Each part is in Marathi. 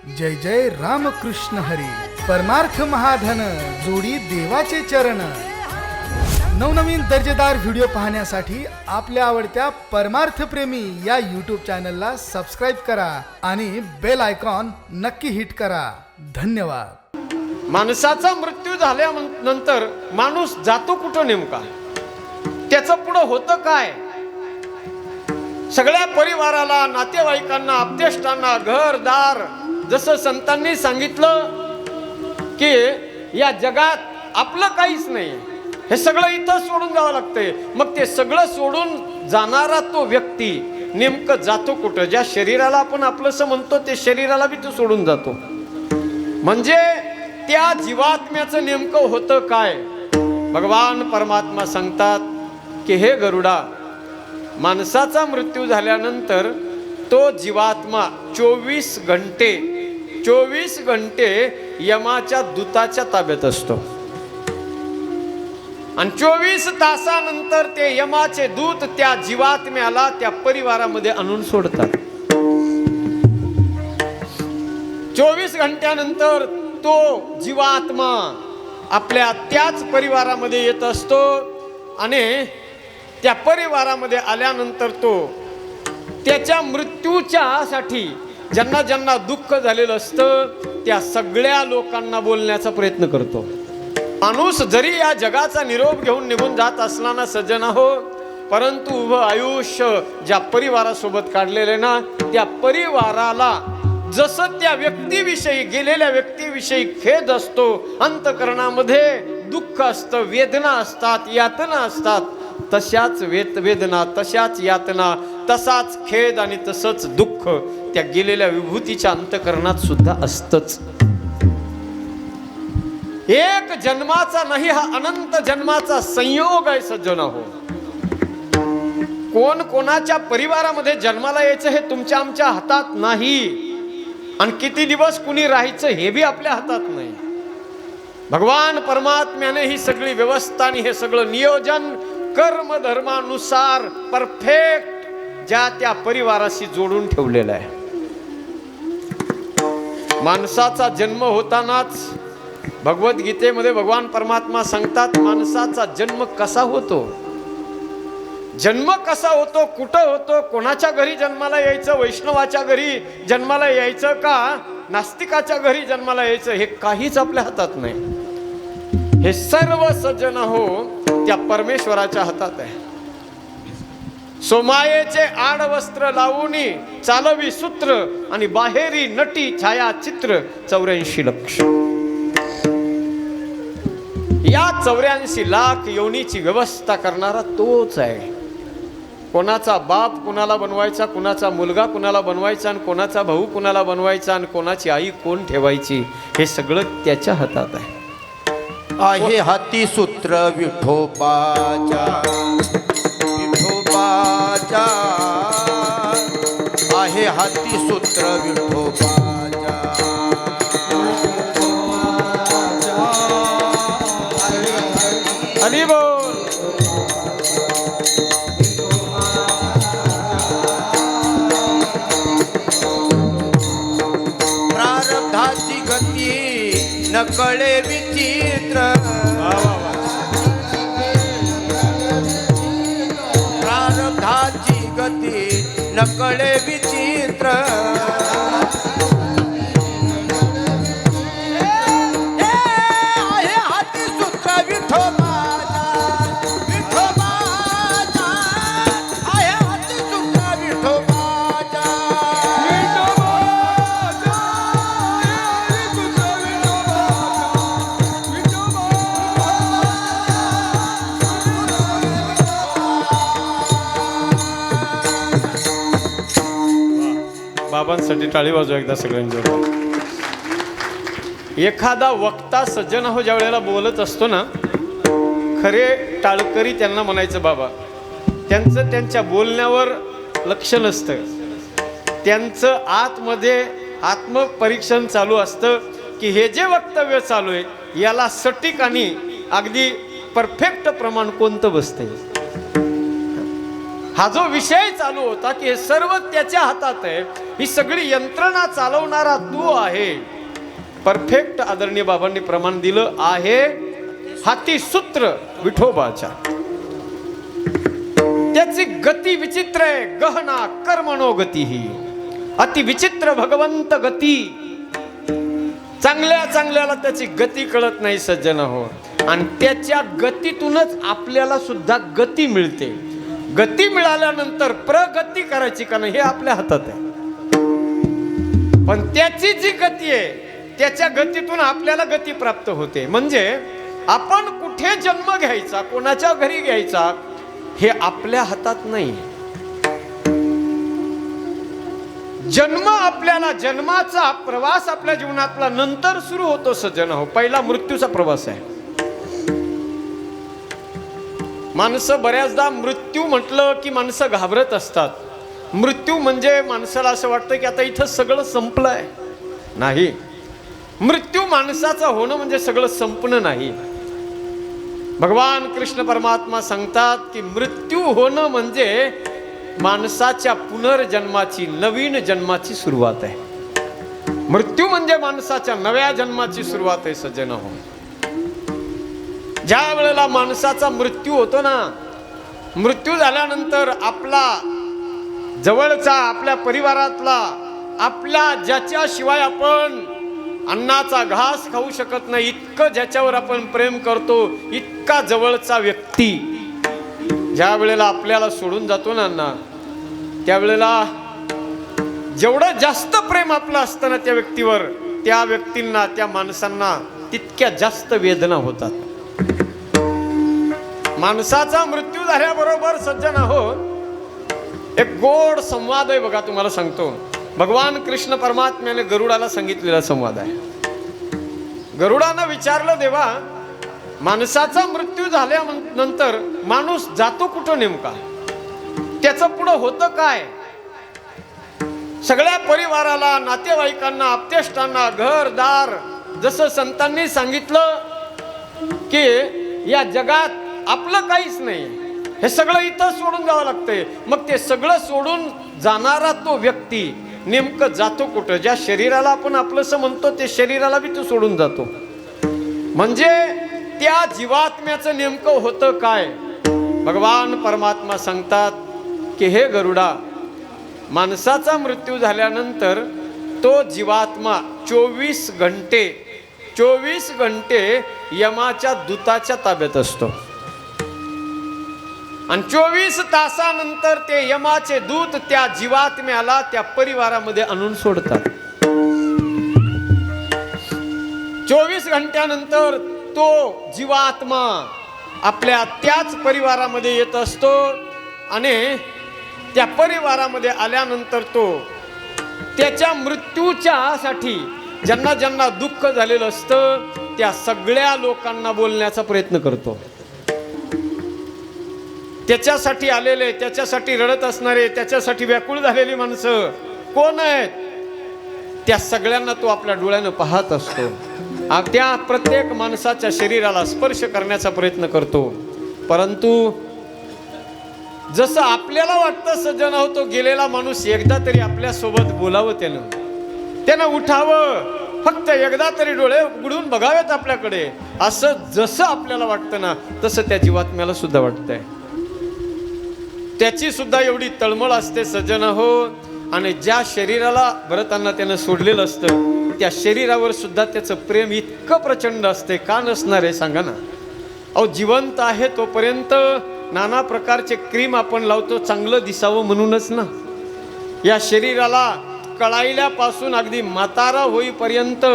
जय जय रामकृष्ण हरी. परमार्थ महाधन जोडी देवाचे चरण. नवनवीन दर्जेदार व्हिडिओ पाहण्यासाठी आपल्या आवडत्या परमार्थ प्रेमी या यूट्यूब चॅनलला सबस्क्राईब करा आणि बेल आयकॉन नक्की हिट करा. धन्यवाद. माणसाचा मृत्यू झाल्यानंतर माणूस जातो कुठं नेमका, त्याचं पुढं होतं काय? सगळ्या परिवाराला, नातेवाईकांना, आपतेष्टांना, घरदार, जसं संतांनी सांगितलं की या जगात आपलं काहीच नाही, हे सगळं इथं सोडून जावं लागतंय. मग ते सगळं सोडून जाणारा तो व्यक्ती नेमकं जातो कुठं? ज्या शरीराला आपण आपलंसं म्हणतो ते शरीराला बी तो सोडून जातो. म्हणजे त्या जीवात्म्याचं नेमकं होतं काय? भगवान परमात्मा सांगतात की हे गरुडा, माणसाचा मृत्यू झाल्यानंतर तो जीवात्मा 24 घंटे यमाच्या दूताच्या ताब्यात असतो आणि 24 तासानंतर ते यमाचे दूत त्या जीवात्म्याला त्या परिवारामध्ये आणून सोडतात. 24 घंट्यानंतर तो जीवात्मा आपल्या त्याच परिवारामध्ये येत असतो आणि त्या परिवारामध्ये आल्यानंतर तो त्याच्या मृत्यूच्या साठी ज्यांना ज्यांना दुःख झालेलं असतं त्या सगळ्या लोकांना बोलण्याचा प्रयत्न करतो. माणूस जरी या जगाचा निरोप घेऊन निघून जात असला ना सज्जन हो, परंतु उभं आयुष्य ज्या परिवारासोबत काढलेले ना, त्या परिवाराला जसं त्या व्यक्तीविषयी, गेलेल्या व्यक्तीविषयी खेद असतो, अंतःकरणामध्ये दुःख असतं, वेदना असतात, यातना असतात, तशाच वेदना, तशाच यातना, तसाच खेद आणि तसंच दुःख त्या गेलेल्या विभूतीच्या अंतःकरणात सुद्धा असतच. एक जन्माचा नाही, हा अनंत जन्माचा संयोग आहे सज्जन हो. कोण कोणाच्या परिवारामध्ये जन्माला यायचं हे तुमच्या आमच्या हातात नाही आणि किती दिवस कुणी राहायचं हे बी आपल्या हातात नाही. भगवान परमात्म्याने ही सगळी व्यवस्था आणि हे सगळं नियोजन कर्म धर्मानुसार परफेक्ट ज्या त्या परिवाराशी जोडून ठेवलेला आहे. माणसाचा जन्म होतानाच भगवद्गीतेमध्ये भगवान परमात्मा सांगतात माणसाचा जन्म कसा होतो, जन्म कसा होतो, कुठं होतो, कोणाच्या घरी जन्माला यायचं, वैष्णवाच्या घरी जन्माला यायचं का नास्तिकाच्या घरी जन्माला यायचं, हे काहीच आपल्या हातात नाही. हे सर्व सज्जन हो त्या परमेश्वराच्या हातात आहे. सोमायेचे आडवस्त्र लावूनी चालवी सूत्र आणि बाहेरी नटी छायाचित्र 84 लक्ष. या 84 लाख योनीची व्यवस्था करणारा तोच आहे. कोणाचा बाप कुणाला बनवायचा, कुणाचा मुलगा कुणाला बनवायचा, आणि कोणाचा भाऊ कुणाला बनवायचा, आणि कोणाची आई कोण ठेवायची, हे सगळं त्याच्या हातात आहे. आहे हाती सूत्र विठोबाच्या, विठोबाच्या आहे हाती सूत्र विठोबाच्या. हरी बोल. प्रारब्धाची गती नकळे विचित्र, प्रारब्धाची गती नकळे विचित्र. आहे हाती सूत्र विठोबाच्या, विठोबाच्या आहे हाती सूत्र विठोबाच्या. बाबांसाठी टाळी वाजवा एकदा सगळ्यांजवळ. एखादा वक्ता सज्जन हो ज्या वेळेला बोलत असतो ना, खरे टाळकरी त्यांना म्हणायचं बाबा. त्यांचं त्यांच्या बोलण्यावर लक्ष नसतं, त्यांचं आतमध्ये आत्मपरीक्षण चालू असतं की हे जे वक्तव्य चालू आहे याला सटीक आणि अगदी परफेक्ट प्रमाण कोणतं बसतंय. हा जो विषय चालू होता की हे सर्व त्याच्या हातात आहे, ही सगळी यंत्रणा चालवणारा तू आहे. परफेक्ट आदरणीय बाबांनी प्रमाण दिलं आहे हाती सूत्र विठोबाच्या. त्याची गती विचित्र आहे, गहना कर्मणो गती ही अति विचित्र भगवंत गती. चांगल्या चांगल्याला त्याची गती कळत नाही सज्जन हो, आणि त्याच्या गतीतूनच आपल्याला सुद्धा गती मिळते. गती मिळाल्यानंतर प्रगती करायची का नाही हे आपल्या हातात आहे. पण त्याची जी गती आहे त्याच्या गतीतून आपल्याला गती प्राप्त होते. म्हणजे आपण कुठे जन्म घ्यायचा, कोणाच्या घरी घ्यायचा हे आपल्या हातात नाही. जन्म आपल्याला, जन्माचा प्रवास आपल्या जीवनातला नंतर सुरू होतो सज्जन हो. पहिला मृत्यूचा प्रवास आहे. माणसं बऱ्याचदा मृत्यू म्हटलं की माणसं घाबरत असतात. मृत्यू म्हणजे माणसाला असं वाटतं की आता इथं सगळं संपलंय. नाही, मृत्यू माणसाचा होणं म्हणजे सगळं संपणं नाही. भगवान कृष्ण परमात्मा सांगतात की मृत्यू होणं म्हणजे माणसाच्या पुनर्जन्माची, नवीन जन्माची सुरुवात आहे. मृत्यू म्हणजे माणसाच्या नव्या जन्माची सुरुवात आहे सज्जन हो. ज्या वेळेला माणसाचा मृत्यू होतो ना, मृत्यू झाल्यानंतर आपला जवळचा, आपल्या परिवारातला, आपल्या ज्याच्याशिवाय आपण अन्नाचा घास खाऊ शकत नाही, इतकं ज्याच्यावर आपण प्रेम करतो, इतका जवळचा व्यक्ती ज्या वेळेला आपल्याला सोडून जातो ना, त्यावेळेला जेवढं जास्त प्रेम आपलं असतं ना त्या व्यक्तीवर, त्या व्यक्तींना, त्या माणसांना तितक्या जास्त वेदना होतात. माणसाचा मृत्यू झाल्याबरोबर सज्जन हो एक गोड संवाद आहे बघा. तुम्हाला सांगतो, भगवान कृष्ण परमात्म्याने गरुडाला सांगितलेला संवाद आहे. गरुडानं विचारलं, देवा माणसाचा मृत्यू झाल्यानंतर माणूस जातो कुठं नेमका, त्याचं पुढं होतं काय? सगळ्या परिवाराला, नातेवाईकांना, आप्तेष्टांना, घरदार, जसं संतांनी सांगितलं की या जगात आपलं काहीच नाही, हे सगळं इथं सोडून जावं लागतंय. मग ते सगळं सोडून जाणारा तो व्यक्ती नेमकं जातो कुठं? ज्या शरीराला आपण आपलंसं म्हणतो ते शरीराला बी तो सोडून जातो. म्हणजे त्या जीवात्म्याचं नेमकं होतं काय? भगवान परमात्मा सांगतात की हे गरुडा, माणसाचा मृत्यू झाल्यानंतर तो जीवात्मा 24 घंटे यमाच्या दूताच्या ताब्यात असतो. आणि 24 तासानंतर ते यमाचे दूत त्या जीवात्म्याला त्या परिवारामध्ये आणून सोडतात. 24 घंट्यानंतर तो जीवात्मा आपल्या त्याच परिवारामध्ये येत असतो आणि त्या परिवारामध्ये आल्यानंतर तो त्याच्या मृत्यूच्या साठी ज्यांना ज्यांना दुःख झालेलं असतं त्या सगळ्या लोकांना बोलण्याचा प्रयत्न करतो. त्याच्यासाठी आलेले, त्याच्यासाठी रडत असणारे, त्याच्यासाठी व्याकुळ झालेली माणसं कोण आहेत त्या सगळ्यांना तो आपल्या डोळ्यानं पाहत असतो. त्या प्रत्येक माणसाच्या शरीराला स्पर्श करण्याचा प्रयत्न करतो. परंतु जसं आपल्याला वाटतं सज्जन होतो, गेलेला माणूस एकदा तरी आपल्या सोबत बोलावं, त्यानं उठावं, फक्त एकदा तरी डोळे उघडून बघावेत आपल्याकडे, असं जसं आपल्याला वाटतं ना तसं त्या जीवात्म्याला सुद्धा वाटतंय. त्याची सुद्धा एवढी तळमळ असते सज्जन हो. आणि ज्या शरीराला भरताना त्यानं सोडलेलं असतं त्या शरीरावर सुद्धा त्याचं प्रेम इतकं प्रचंड असते. का नसणार आहे सांगा ना? अहो, जिवंत आहे तोपर्यंत नाना प्रकारचे क्रीम आपण लावतो चांगलं दिसावं म्हणूनच ना. या शरीराला कळायल्यापासून अगदी म्हातारा होईपर्यंत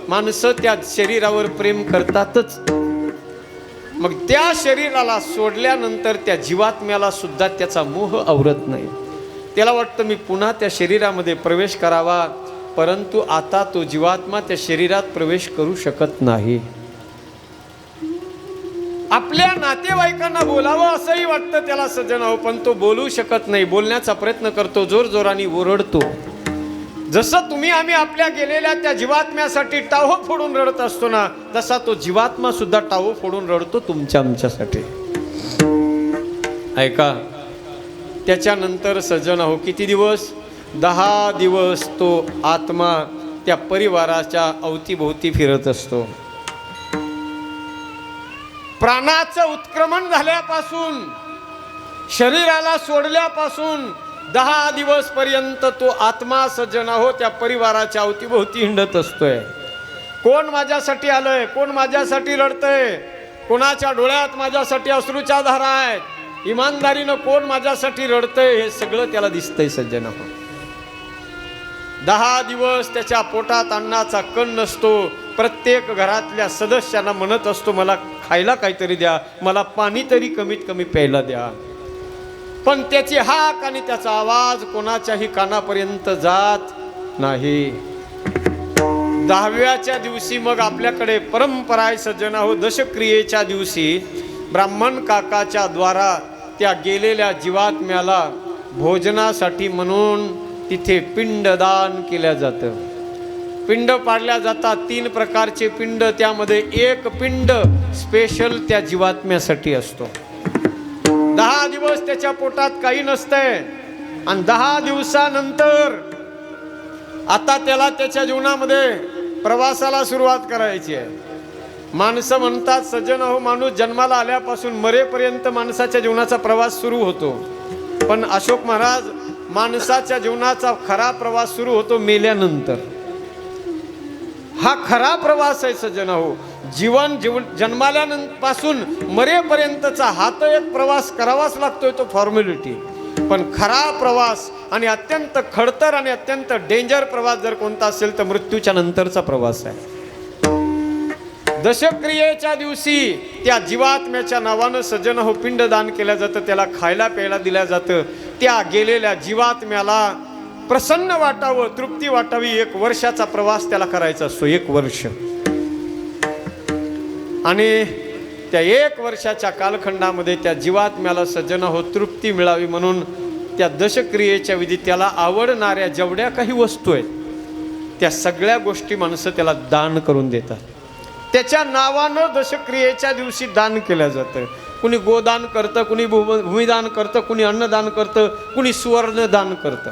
माणसं त्या शरीरावर प्रेम करतातच. मग त्या शरीराला सोडल्यानंतर त्या जीवात्म्याला सुद्धा त्याचा मोह आवरत नाही. त्याला वाटतं मी पुन्हा त्या शरीरामध्ये प्रवेश करावा, परंतु आता तो जीवात्मा त्या शरीरात प्रवेश करू शकत नाही. आपल्या नातेवाईकांना बोलावं असंही वाटतं त्याला सज्जन हो, पण तो बोलू शकत नाही. बोलण्याचा प्रयत्न करतो, जोरजोराने ओरडतो. जसं तुम्ही आम्ही आपल्या गेलेल्या त्या जीवात्म्यासाठी टाहो फोडून रडत असतो ना, तसा तो जीवात्मा सुद्धा टाहो फोडून रडतो तुमच्या आमच्यासाठी. ऐका, त्याच्यानंतर सज्जन हो किती दिवस? 10 दिवस तो आत्मा त्या परिवाराच्या अवतीभोवती फिरत असतो. प्राणाचं उत्क्रमण झाल्यापासून, शरीराला सोडल्यापासून 10 दिवस पर्यंत तो आत्मा सज्जन हो त्या परिवाराच्या अवतीभोवती हिंडत असतोय. कोण माझ्यासाठी आलंय, कोण माझ्यासाठी लढतंय, कोणाच्या डोळ्यात माझ्यासाठी अश्रूच्या धारा आहेत, इमानदारीनं कोण माझ्यासाठी रडतंय, हे सगळं त्याला दिसतंय सज्जन हो. 10 दिवस त्याच्या पोटात अन्नाचा कण नसतो. प्रत्येक घरातल्या सदस्यांना म्हणत असतो, मला खायला काहीतरी द्या, मला पाणी तरी कमीत कमी प्यायला द्या. पण त्याची हाक आणि त्याचा आवाज कोणाच्याही कानापर्यंत जात नाही. 10व्या दिवशी मग आपल्याकडे परंपरा आहे सज्जन हो, दशक्रियेच्या दिवशी ब्राह्मण काकाच्या द्वारा त्या गेलेल्या जीवात्म्याला भोजनासाठी म्हणून तिथे पिंडदान केल्या जातं. पिंड पाडल्या जातात. 3 प्रकारचे पिंड, त्यामध्ये एक पिंड स्पेशल त्या जीवात्म्यासाठी असतो. 10 दिवस त्याच्या पोटात काही नसतंय आणि 10 दिवसानंतर आता त्याला त्याच्या जीवनामध्ये प्रवासाला सुरुवात करायची आहे. माणसं म्हणतात सज्जन हो, माणूस जन्माला आल्यापासून मरेपर्यंत माणसाच्या जीवनाचा प्रवास सुरू होतो. पण अशोक महाराज, माणसाच्या जीवनाचा खरा प्रवास सुरू होतो मेल्यानंतर. हा खरा प्रवास आहे सज्जन हो. जीवन जन्माल्यापासून मरेपर्यंतचा हा तर एक प्रवास करावाच लागतोय, तो फॉर्मॅलिटी. पण खरा प्रवास आणि अत्यंत खडतर आणि अत्यंत डेंजर प्रवास जर कोणता असेल तर मृत्यूच्या नंतरचा प्रवास आहे. दशक्रियेच्या दिवशी त्या जीवात्म्याच्या नावानं सज्जन हो पिंडदान केलं जातं, त्याला खायला प्यायला दिलं जातं. त्या गेलेल्या जीवात्म्याला प्रसन्न वाटावं, तृप्ती वाटावी, 1 वर्षाचा प्रवास त्याला करायचा असतो. 1 वर्ष. आणि त्या 1 वर्षाच्या कालखंडामध्ये त्या जीवात्म्याला सज्जन हो तृप्ती मिळावी म्हणून त्या दशक्रियेच्या विधी त्याला आवडणाऱ्या जेवढ्या काही वस्तू आहेत त्या सगळ्या गोष्टी माणसं त्याला दान करून देतात. त्याच्या नावानं दशक्रियेच्या दिवशी दान केलं जातं. कुणी गोदान करतं, कुणी भूमिदान करतं, कुणी अन्नदान करतं, कुणी सुवर्णदान करतं.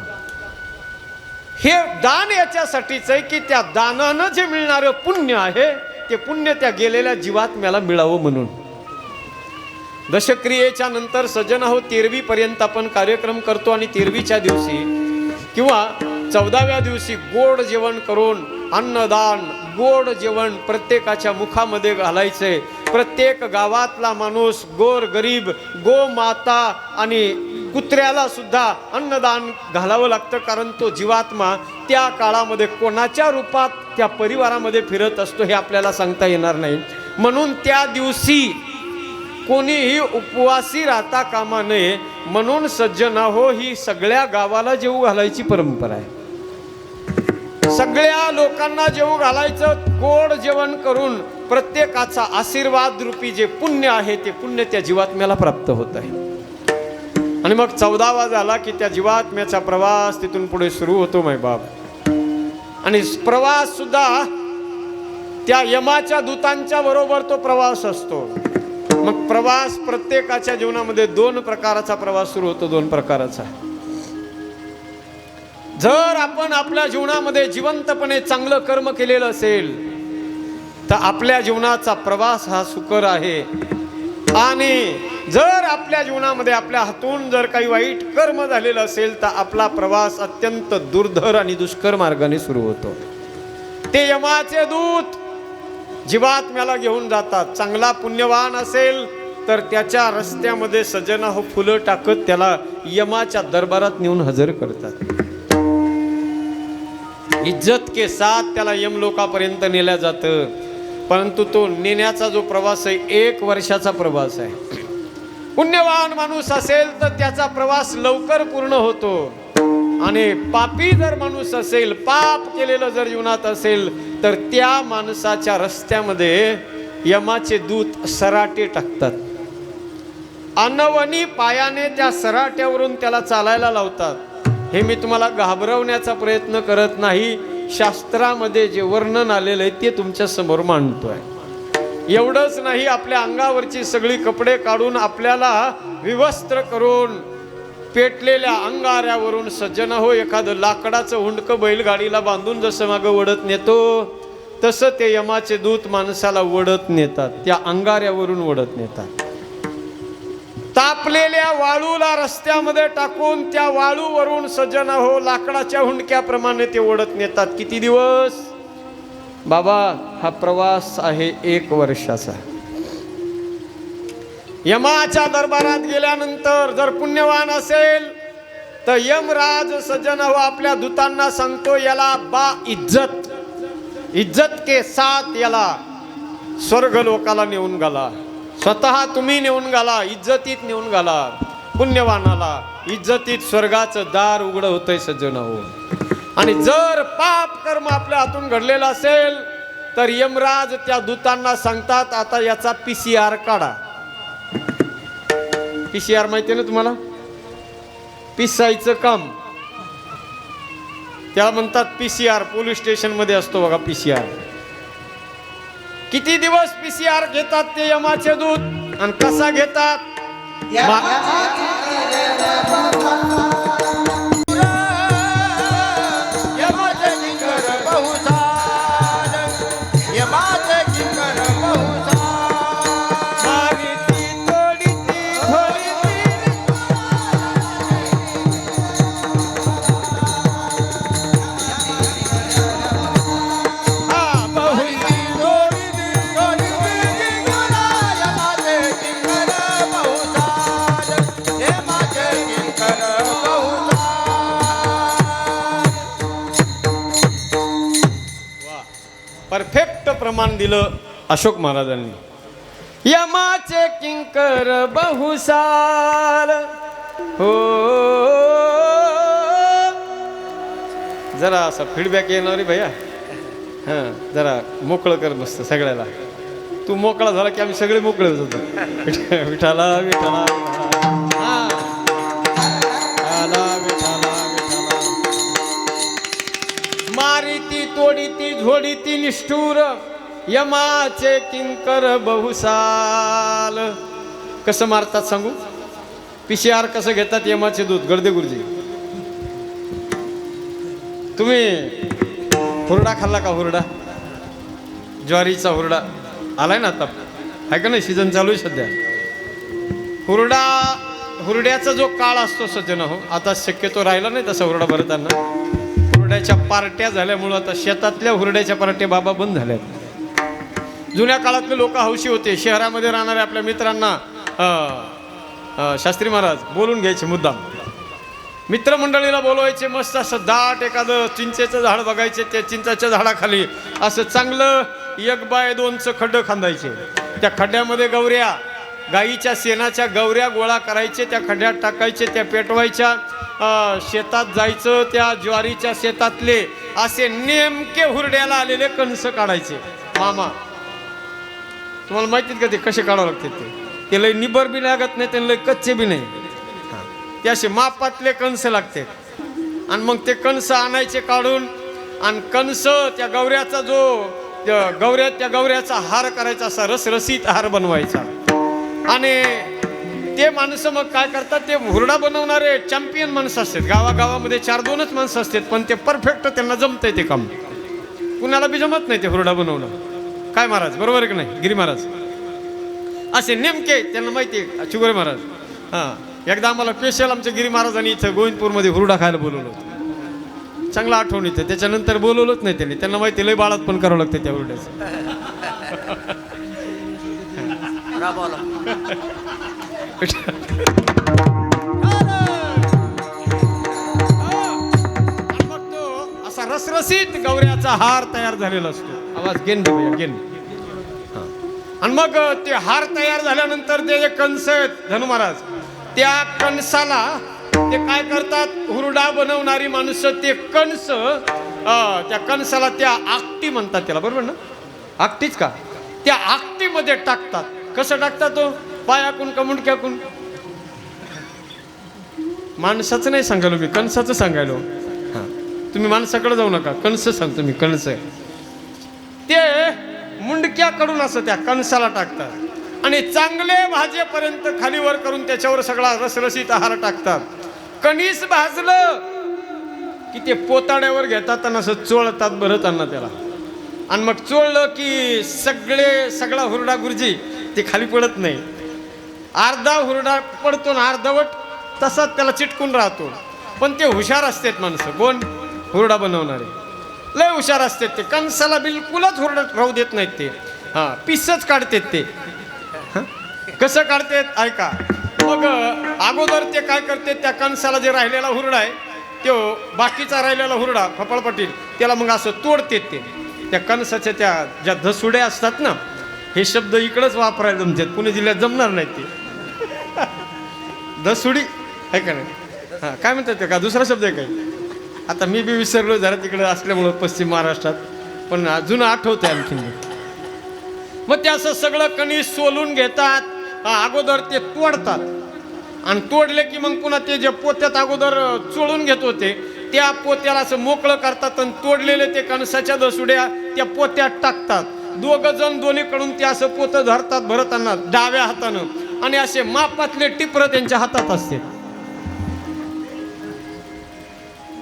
हे दान याच्यासाठीच आहे की त्या दानानं जे मिळणारं पुण्य आहे ते पुण्य त्या गेलेल्या जीवात्म्याला मिळावं म्हणून. दशक्रियेच्या नंतर सज्जन हो 13वी पर्यंत आपण कार्यक्रम करतो आणि 13वीच्या दिवशी किंवा 14व्या दिवशी गोड जेवण करून अन्नदान, गोड जेवण प्रत्येकाच्या मुखामध्ये घालायचंय. प्रत्येक गावातला माणूस, गोर गरीब, गोमाता आणि कुत्र्याला सुद्धा अन्नदान घालावं लागतं, कारण तो जीवात्मा त्या काळामध्ये कोणाच्या रूपात त्या परिवारामध्ये फिरत असतो हे आपल्याला सांगता येणार नाही. म्हणून त्या दिवशी कोणीही उपवासी राहता कामा नये म्हणून सज्जना हो ही सगळ्या गावाला जेवू घालायची परंपरा आहे. सगळ्या लोकांना जेवू घालायचं, गोड जेवण करून प्रत्येकाचा आशीर्वाद रूपी जे पुण्य आहे ते पुण्य त्या जीवात्म्याला प्राप्त होत आहे. आणि मग 14वा झाला की त्या जीवात्म्याचा प्रवास तिथून पुढे सुरू होतो मायबाप. आणि प्रवास सुद्धा त्या यमाच्या दूतांच्या बरोबर तो प्रवास असतो. मग प्रवास प्रत्येकाच्या जीवनामध्ये 2 प्रकारचा प्रवास सुरू होतो. 2 प्रकारचा. जर आपण आपल्या जीवनामध्ये जिवंतपणे चांगलं कर्म केलेलं असेल तर आपल्या जीवनाचा प्रवास हा सुकर आहे. आणि जर आपल्या जीवनामध्ये आपल्या हातून जर काही वाईट कर्म झालेलं असेल तर आपला प्रवास अत्यंत दुर्धर आणि दुष्कर मार्गाने सुरू होतो. ते यमाचे दूत जीवात्म्याला घेऊन जातात. चांगला पुण्यवान असेल तर त्याच्या रस्त्यामध्ये सज्जना हो फुलं टाकत त्याला यमाच्या दरबारात नेऊन हजर करतात. इज्जत के साथ त्याला यमलोकापर्यंत नेल्या जातं. परंतु तो नेण्याचा जो प्रवास आहे 1 वर्षाचा प्रवास आहे. पुण्यवान माणूस असेल तर त्याचा प्रवास लवकर पूर्ण होतो. आणि पापी जर माणूस असेल, पाप केलेलं जर जीवनात असेल तर त्या माणसाच्या रस्त्यामध्ये यमाचे दूत सराटे टाकतात. अनवनी पायाने त्या सराट्यावरून त्याला चालायला लावतात. हे मी तुम्हाला घाबरवण्याचा प्रयत्न करत नाही. शास्त्रामध्ये जे वर्णन आलेलं आहे ते तुमच्या समोर मांडतोय. एवढंच नाही, आपल्या अंगावरची सगळी कपडे काढून आपल्याला विवस्त्र करून पेटलेल्या अंगाऱ्यावरून सज्जन हो एखादं लाकडाचं हुंडकं बैलगाडीला बांधून जसं मागं वडत नेतो तसं ते यमाचे दूत माणसाला वडत नेतात, त्या अंगाऱ्यावरून वडत नेतात. तापलेल्या वाळूला रस्त्यामध्ये टाकून त्या वाळूवरून सज्जन हो लाकडाच्या हुंडक्याप्रमाणे ते ओढत नेतात. किती दिवस बाबा? हा प्रवास आहे 1 वर्षाचा. यमाच्या दरबारात गेल्यानंतर जर पुण्यवान असेल तर यमराज सज्जन हो आपल्या दूतांना सांगतो, याला बा इज्जत के साथ याला स्वर्ग लोकाला नेऊन घाला. स्वतः तुम्ही नेऊन घाला, इज्जतीत नेऊन घाला. पुण्यवानाला इज्जतीत स्वर्गाचं दार उघड होतंय सज्जन हो. आणि जर पाप कर्म आपल्या हातून घडलेलं असेल तर यमराज त्या दूतांना सांगतात, आता याचा PCR काढा. PCR माहिती ना तुम्हाला? पिसायचं काम त्याला म्हणतात PCR. पोलीस स्टेशन मध्ये असतो बघा PCR. किती दिवस PCR घेतात ते यमाचे दूत आणि कसा घेतात? यमाचे किंकर बहुसार, यमाचे किंकर बहुसार. परफेक्ट प्रमाण दिलं अशोक महाराजांनी. यमाचे किंकर बहुसार हो. जरा असा फीडबॅक येणार रे भैया. हां, जरा मोकळं कर मस्त सगळ्याला. तू मोकळा झाला की आम्ही सगळे मोकळे होतो. विठाला विठाला मारिती तोडीती झोडीती निष्ठूर यमाचे किंकर बहुसाल. कसं मारतात सांगू? PCR कसं घेतात यमाचे दूत? गर्दे गुरुजी, तुम्ही हुरडा खाल्ला का? हुरडा, ज्वारीचा हुरडा आलाय ना आता, आहे का नाही? सीझन चालू आहे सध्या. हुरड्याचा जो काळ असतो सज्जन हो, आता शक्यतो राहिला नाही तसा हुरडा भरताना. हुरड्याच्या पार्ट्या झाल्यामुळं आता शेतातल्या हुरड्याच्या पार्ट्या बाबा बंद झाल्या. जुन्या काळातले लोक हौशी होते. शहरामध्ये राहणाऱ्या आपल्या मित्रांना शास्त्री महाराज बोलून घ्यायचे, मुद्दाम मित्रमंडळीला बोलवायचे. मस्त असं दाट एखादं चिंचेचं झाड बघायचे, त्या चिंचाच्या झाडाखाली असं चांगलं 1 बाय 2चं खड्डं खांदायचे. त्या खड्ड्यामध्ये गवऱ्या, गाईच्या शेणाच्या गवऱ्या गोळा करायचे, त्या खड्ड्यात टाकायचे, त्या पेटवायच्या. शेतात जायचं, त्या ज्वारीच्या शेतातले असे नेमके हुरड्याला आलेले कणस काढायचे. मामा, तुम्हाला माहितीत का ते कसे काढावं लागते? ते लय निबर बी लागत नाही, ते लय कच्चे बी नाही. ते असे मापातले कणस लागते. आणि मग ते कणस आणायचे काढून, आणि कणस त्या गवऱ्याचा त्या गवऱ्याचा हार करायचा, असा रसरसीत हार बनवायचा. आणि ते माणसं मग काय करतात? ते हुरडा बनवणारे चॅम्पियन माणसं असतात. गावागावामध्ये 4-2च माणसं असतात, पण ते परफेक्ट त्यांना जमतंय ते काम. कुणाला बी जमत नाही ते हुरडा बनवणं. काय महाराज, बरोबर आहे की नाही? गिरी महाराज असे नेमके त्यांना माहिती आहे. चुगरे महाराज, हां, एकदा आम्हाला स्पेशल आमच्या गिरी महाराजांनी इथं गोविंदपूरमध्ये हुरडा खायला बोलवलं होतं. चांगलं आठवण येतं. त्याच्यानंतर बोलवलंच नाही त्यांनी. त्यांना माहिती लय बाळात पण करावं लागतं त्या हुरड्याचं. मग तो असा रसरसीत गवऱ्याचा हार तयार झालेला असतो. आवाज गेन दे भैया, गेन. आणि मग ते हार तयार झाल्यानंतर ते जे कणस आहेत धनु महाराज, त्या कणसाला ते काय करतात? हुरडा बनवणारी माणसं ते कणस, त्या कणसाला त्या आकटी म्हणतात त्याला, बरोबर ना? आकटीच का? त्या आकटीमध्ये टाकतात. कसं टाकतात? तो पायाकून का मुंडक्याकून? माणसाचं नाही सांगायलो मी, कणसाचं सांगायलो. हां, तुम्ही माणसाकडे जाऊ नका, कणस सांगतो मी. कणस ते मुंडक्याकडून असं त्या कणसाला टाकतात आणि चांगले भाजेपर्यंत खालीवर करून त्याच्यावर सगळा रसरसीत आहार टाकतात. कणीस भाजलं की ते पोताड्यावर घेतात आणि असं चोळतात भरताना त्याला, आणि मग चोळलं की सगळा हुरडा गुरुजी ते खाली पडत नाही. अर्धा हुरडा पडतो ना अर्धवट तसाच त्याला चिटकून राहतो. पण ते हुशार असतात माणसं, कोण हुरडा बनवणारे लय हुशार असतात. ते कणसाला बिलकुलच हुरडा राहू देत नाहीत ते. हां, पिसच काढतात ते. कसं काढतात ऐका. मग अगोदर ते काय करते, त्या कणसाला जे राहिलेला हुरडा आहे तो बाकीचा राहिलेला हुरडा फपाळपाटील त्याला मग असं तोडते. ते त्या कणसाच्या त्या ज्या धसुड्या असतात ना, हे शब्द इकडंच वापरायला जमतात, पुणे जिल्ह्यात जमणार नाहीत ते. धसुडी आहे का नाही? हां, काय म्हणतात ते, का दुसरा शब्द आहे काही, आता मी बी विसरलो जरा तिकडे असल्यामुळं पश्चिम महाराष्ट्रात, पण अजून आठवते आणखी. मग ते असं सगळं कणीस सोलून घेतात. अगोदर ते तोडतात आणि तोडले की मग पुन्हा ते जे पोत्यात अगोदर चोळून घेत होते त्या पोत्याला असं मोकळं करतात आणि तोडलेले ते कणसाच्या दसुड्या त्या पोत्यात टाकतात. दोघं जण दोन्हीकडून ते असं पोतं धरतात भरताना डाव्या हातानं, आणि असे मापातले टिपर त्यांच्या हातात असते.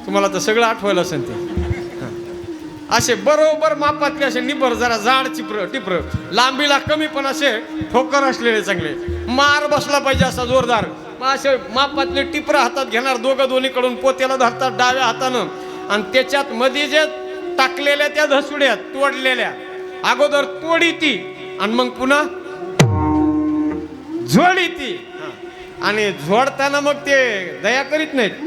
तुम्हाला तर सगळं आठवायला असेल ते. असे बरोबर मापातले असे निबर जरा जाड टिपर लांबीला कमी पण असे ठोकर असलेले चांगले मार बसला पाहिजे असा जोरदार. मग असे मापातले टिपर हातात घेणार, दोघं दोन्हीकडून पोत्याला धरतात डाव्या हातानं, आणि त्याच्यात मध्ये जे टाकलेल्या त्या धसुड्या तोडलेल्या अगोदर तोडी ती आणि मग पुन्हा झोडी ती. आणि झोडताना मग ते दया करीत नाहीत.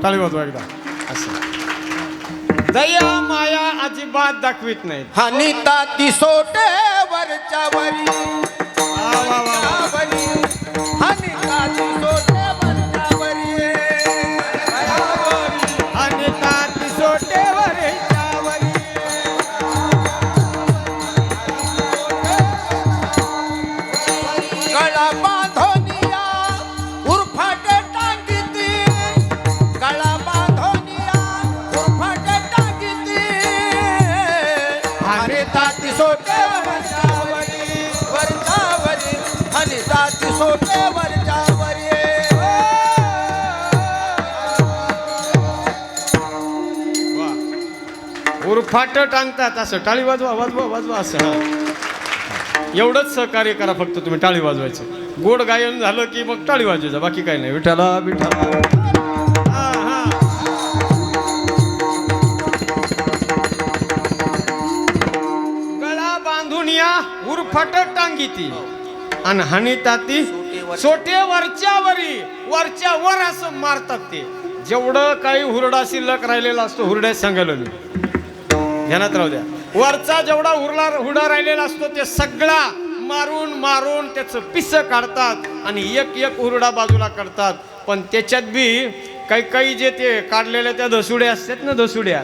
टाळी वाजवा एकदा. असं दया माया अजिबात दाखवित नाही. हानिता ती सोटे वरच्या वरी, हानिता ती सोटे वरच्या वरी, हानिता ती सोटे वरच्या वरी. गळा बांधोनिया उरफाटे टांगीती, गळा बांधोनिया उरफाटे टांगीती, हानिता ती सोटे वरच्या वरी, वरच्या वरी, हानिता ती सोटे वरच्या वरी. उरफाट टांगतात असं. टाळी वाजवा वाजवा वाजवा असं. एवढंच सहकार्य करा फक्त तुम्ही, टाळी वाजवायचं. गोड गायन झालं की मग टाळी वाजवायचं, बाकी काही नाही. विठाला विठाला. गळा बांधून या उरफाट टांगीती आणि हानिता ती सोटे वरच्या वरी, वरच्या वर असं मारतात. ते जेवढं काही हुरडा शिल्लक राहिलेला असतो, हुरड्यात सांगायला मी, ध्यानात राहू द्या, वरचा जेवढा हुरडा राहिलेला असतो ते सगळा मारून मारून त्याचं पिस काढतात आणि एक एक हुरडा बाजूला काढतात. पण त्याच्यात बी काही काही जे ते काढलेल्या त्या धसुड्या असतात ना, धसुड्या,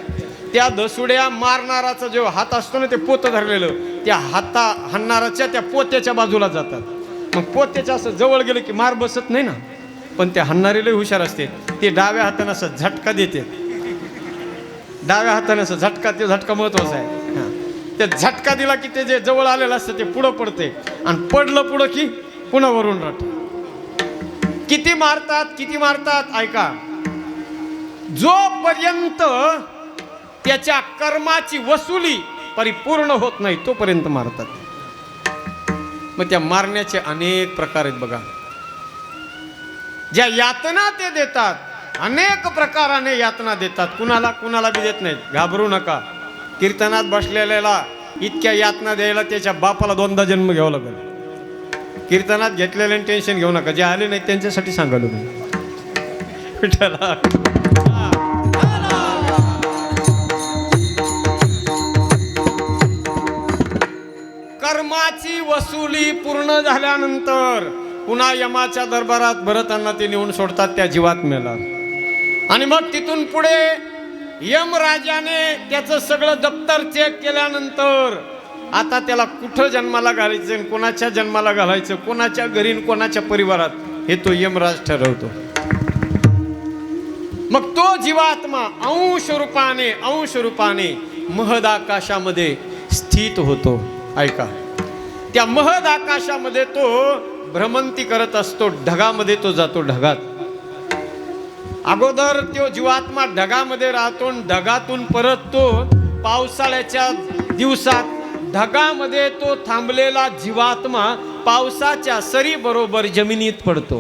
त्या धसुड्या मारणाराचा जो हात असतो ना, ते पोतं धरलेलं, त्या हाणणाराच्या त्या पोत्याच्या बाजूला जातात. मग पोत्याच्या असं जवळ गेलं की मार बसत नाही ना, पण ते हाणणारे लय हुशार असते. ते डाव्या हाताने असं झटका देते, डाव्या हाताने असं झटका, ते झटका महत्वाचा आहे. ते झटका दिला की ते जे जवळ आलेलं असतं ते पुढं पडते, आणि पडलं पुढं की पुन्हा वरून राहत. किती मारतात किती मारतात ऐका. जोपर्यंत त्याच्या कर्माची वसुली परिपूर्ण होत नाही तोपर्यंत मारतात. मग त्या मारण्याचे अनेक प्रकार आहेत बघा. ज्या यातना ते देतात, अनेक प्रकाराने यातना देतात. कुणाला कुणाला बी देत नाहीत, घाबरू नका. कीर्तनात बसलेल्याला इतक्या यातना द्यायला त्याच्या बापाला 2दा जन्म घ्यावा लागेल. कीर्तनात घेतलेले टेन्शन घेऊ नका, जे आले नाहीत त्यांच्यासाठी सांगालो मी. विठ्ठला. कर्म यमाची वसुली पूर्ण झाल्यानंतर पुन्हा यमाच्या दरबारात भरतांना ते नेऊन सोडतात त्या जीवात्म्याला. आणि मग तिथून पुढे यमराजाने त्याचं सगळं दप्तर चेक केल्यानंतर आता त्याला कुठं जन्माला घालायचं आणि कोणाच्या जन्माला घालायचं, कोणाच्या घरी आणि कोणाच्या परिवारात, हे तो यमराज ठरवतो. मग तो जीवात्मा अंश रूपाने महद आकाशामध्ये स्थित होतो. ऐका, त्या महद आकाशामध्ये तो भ्रमंती करत असतो. ढगामध्ये तो जातो. ढगात अगोदर तो जीवात्मा ढगामध्ये राहतो. ढगातून परत तो पावसाळ्याच्या दिवसात ढगामध्ये तो थांबलेला जीवात्मा पावसाच्या सरी बरोबर जमिनीत पडतो.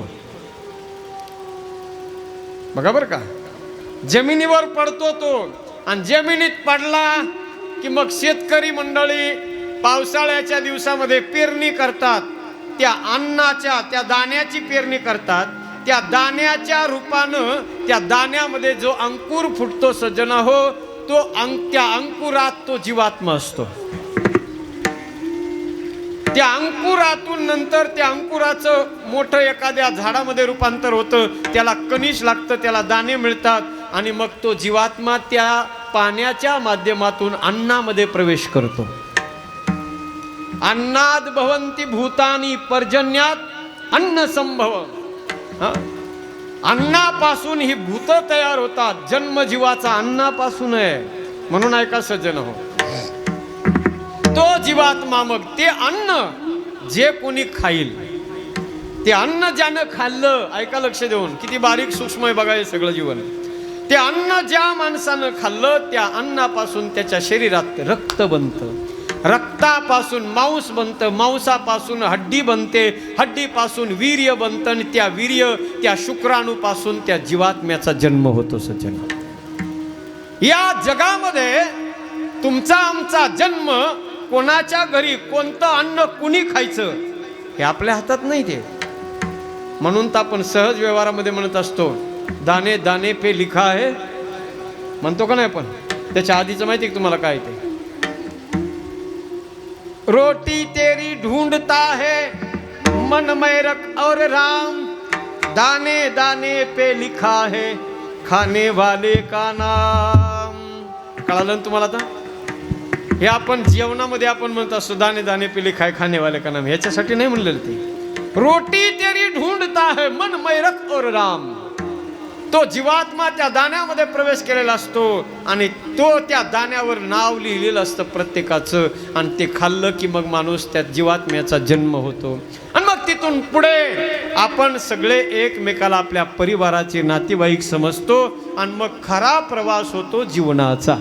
बघा बरं का, जमिनीवर पडतो तो. आणि जमिनीत पडला की मग शेतकरी मंडळी पावसाळ्याच्या दिवसामध्ये पेरणी करतात. त्या अन्नाच्या, त्या दाण्याची पेरणी करतात. त्या दाण्याच्या रूपानं त्या दाण्यामध्ये जो अंकुर फुटतो सज्जना हो, तो त्या अंकुरात तो जीवात्मा असतो. त्या अंकुरातून नंतर त्या अंकुराचं मोठं एखाद्या झाडामध्ये रूपांतर होतं. त्याला कणीस लागतं, त्याला दाणे मिळतात. आणि मग तो जीवात्मा त्या पाण्याच्या माध्यमातून अन्नामध्ये प्रवेश करतो. अन्नाद भवंती भूतानी पर्जन्यात अन्न संभव. अन्नापासून ही भूत तयार होतात. जन्म जीवाचा अन्नापासून आहे. म्हणून ऐका सज्जन हो, तो जीवात्मा मग ते अन्न जे कोणी खाईल, ते अन्न ज्यानं खाल्लं, ऐका लक्ष देऊन, किती बारीक सूक्ष्म आहे बघा हे सगळं जीवन. ते अन्न ज्या माणसानं खाल्लं, त्या अन्नापासून त्याच्या शरीरात रक्त बनतं. रक्तापासून मांस बनतं. मांसापासून हड्डी बनते. हड्डीपासून वीर्य बनतं. आणि त्या वीर्य, त्या शुक्राणूपासून त्या जीवात्म्याचा जन्म होतो. सज्जन, या जगामध्ये तुमचा आमचा जन्म, कोणाच्या घरी कोणतं अन्न कुणी खायचं हे आपल्या हातात नाही. ते म्हणून तर आपण सहज व्यवहारामध्ये म्हणत असतो, दाने दाने पे लिखा आहे, म्हणतो का नाही आपण? त्याच्या आधीचं माहिती आहे तुम्हाला काय ते? रोटी तेरी ढूंढता है मन में रख और राम, दाने दाने पे लिखा है खाने वाले का नाम. कळालं ना तुम्हाला आता? हे आपण जेवणामध्ये आपण म्हणत असतो, दाने दाने पे लिखा है खाने वाले का नाम. ह्याच्यासाठी नाही म्हणलेलं ते. रोटी तेरी ढूंढता है मन में रख और राम. तो जीवात्मा त्या दाण्यामध्ये प्रवेश केलेला असतो आणि तो त्या दाण्यावर नाव लिहिलेलं असतं प्रत्येकाचं. आणि ते खाल्लं की मग माणूस त्या जीवात्म्याचा जन्म होतो. आणि मग तिथून पुढे आपण सगळे एकमेकाला आपल्या परिवाराचे नातेवाईक समजतो. आणि मग खरा प्रवास होतो जीवनाचा.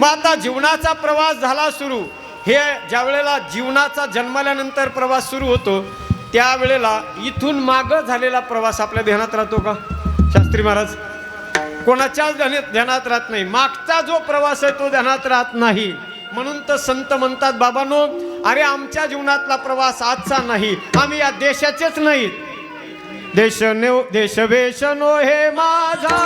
मग आता जीवनाचा प्रवास झाला सुरू. हे ज्या वेळेला जीवनाचा जन्माल्यानंतर प्रवास सुरू होतो, त्यावेळेला इथून माग झालेला प्रवास आपल्या ध्यानात राहतो का शास्त्री महाराज? कोणाच्याच ध्यानात राहत नाही. मागचा जो प्रवास आहे तो ध्यानात राहत नाही. म्हणून तर संत म्हणतात, बाबांनो, अरे आमच्या जीवनातला प्रवास आजचा नाही, आम्ही या देशाचेच नाही. देशवेशनो हे माझा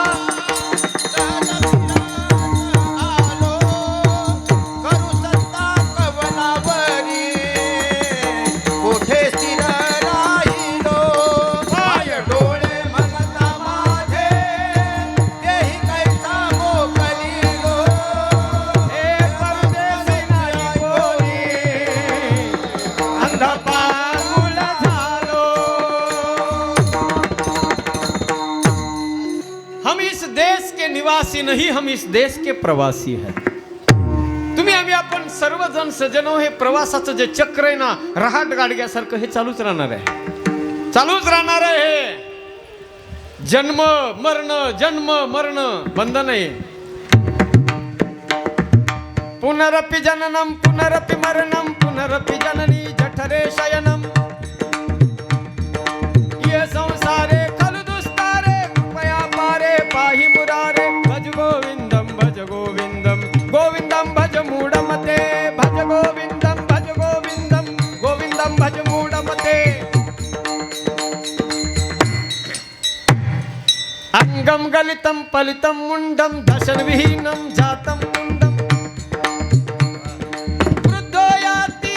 निवासी नहीं, हम इस देश के प्रवासी है. तुम्ही आम्ही आपण सर्वजण सजनो, हे प्रवासाचं जे चक्र आहे ना, रहाट गाडग्यासारखं हे चालूच राहणार आहे. चालूच राहणार आहे. हे जन्म मरण बंद नाही. पुनरपि जननम पुनरपि मरणम पुनरपि जननी जठरे शयनम. ये संसारे खलु दुस्तारे कृपया पारे पाहि मुरारे. भज गोविंदम गोविंदम भज मूढमते. भज गोविंदम गोविंदम भज मूढमते. अंगम गलितम पलितम मुंडम दशन विहीनम जातम मुंडम. वृद्धो याति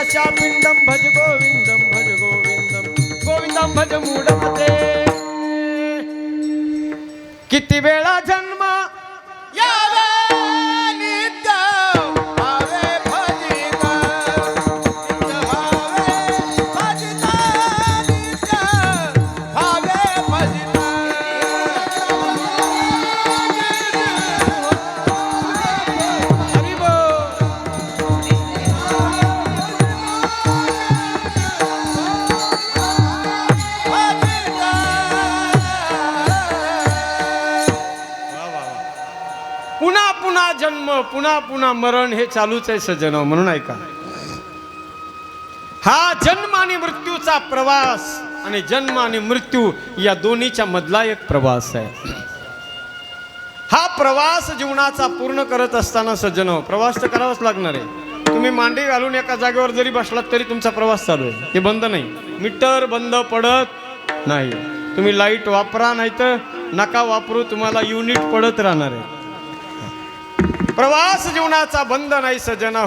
पिंडम भज गोविंदम भज गोविंदम गोविंदम भज मूढमते. किती वेळा जन्म यावे नित्य भावे भजित, नित्य भावे भजित, नित्य भावे भजित. हरी बोल. पुन्हा पुन्हा जन्म पुन्हा पुन्हा मरण हे चालूच आहे सज्जन. म्हणून ऐका, हा जन्म आणि मृत्यूचा प्रवास आणि जन्म आणि मृत्यू या दोन्हीच्या मधला एक प्रवास आहे. हा प्रवास जीवनाचा पूर्ण करत असताना सज्जन प्रवास तर करावाच लागणार आहे. तुम्ही मांडी घालून एका जागेवर जरी बसलात तरी तुमचा प्रवास चालू आहे, हे बंद नाही. मीटर बंद पडत नाही. तुम्ही लाईट वापरा नाही तर नका वापरू, तुम्हाला युनिट पडत राहणार आहे. प्रवास जीवनाचा बंद नाही सज्जना हो.